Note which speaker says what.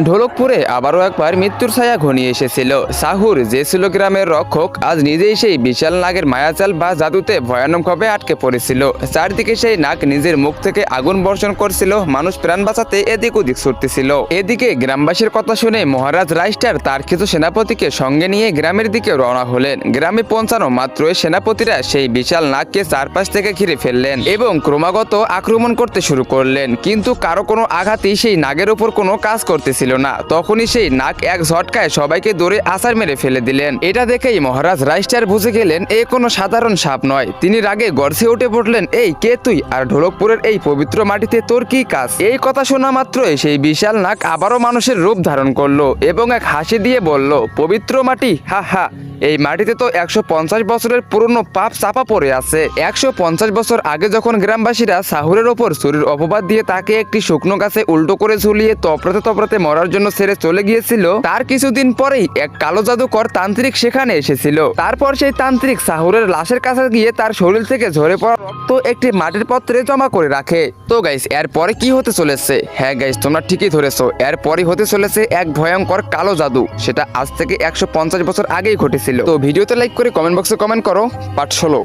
Speaker 1: ঢোলকপুরে আবারও একবার মৃত্যুর ছায়া ঘনিয়ে এসেছিল। সাহুর যে ছিল গ্রামের রক্ষক, আজ নিজেই সেই বিশাল নাগের মায়াজাল বা জাদুতে ভয়ানকভাবে আটকে পড়েছিল। চারদিকে সেই নাগ নিজের মুখ থেকে আগুন বর্ষণ করছিল, মানুষ প্রাণ বাঁচাতে এদিক ওদিক ছুটতেছিল। এদিকে গ্রামবাসীর কথা শুনে মহারাজ রাইস্টার তার কিছু সেনাপতিকে সঙ্গে নিয়ে গ্রামের দিকে রওনা হলেন। গ্রামে পৌঁছানো মাত্রই সেনাপতিরা সেই বিশাল নাগকে চারপাশ থেকে ঘিরে ফেললেন এবং ক্রমাগত আক্রমণ করতে শুরু করলেন, কিন্তু কারো কোনো আঘাতই সেই নাগের উপর কোনো কাজ করতেছিল না। তখনই সেই নাগ এক ঝটকায় সবাইকে দৌড়ে আছাড় মেরে ফেলে দিলেন। এটা দেখেই মহারাজ রাইস্টার বুঝে গেলেন এ কোনো সাধারণ সাপ নয়। তিনি রাগে গর্জে উঠে পড়লেন, এই কে তুই, আর ঢোলকপুরের এই পবিত্র মাটিতে তোর কি কাজ? এই কথা শোনা মাত্রই সেই বিশাল নাগ আবারও মানুষের রূপ ধারণ করলো এবং এক হাসি দিয়ে বলল, পবিত্র মাটি, হা হা, এই মাটিতে তো 150 বছরের পুরনো পাপ চাপা পড়ে আছে। 150 বছর আগে যখন গ্রামবাসীরা সাহুরের ওপর চুরির অপবাদ দিয়ে তাকে একটি শুকনো গাছে উল্টো করে ঝুলিয়ে তপরাতে তপরাতে মরার জন্য ছেড়ে চলে গিয়েছিল, তার কিছুদিন পরেই এক কালো জাদুকর তান্ত্রিক সেখানে এসেছিল। তারপর সেই তান্ত্রিক সাহুরের লাশের কাছে গিয়ে তার শরীর থেকে ঝরে পড়া রক্ত একটি মাটির পাত্রে জমা করে রাখে। তো গাইস, এরপরে কি হতে চলেছে? হ্যাঁ গাইস, তোমরা ঠিকই ধরেছো, এরপরই হতে চলেছে এক ভয়ঙ্কর কালো জাদু। সেটা আজ থেকে 150 বছর আগেই ঘটেছিল। তো ভিডিওতে লাইক করে কমেন্ট বক্সে কমেন্ট করো পার্ট 16।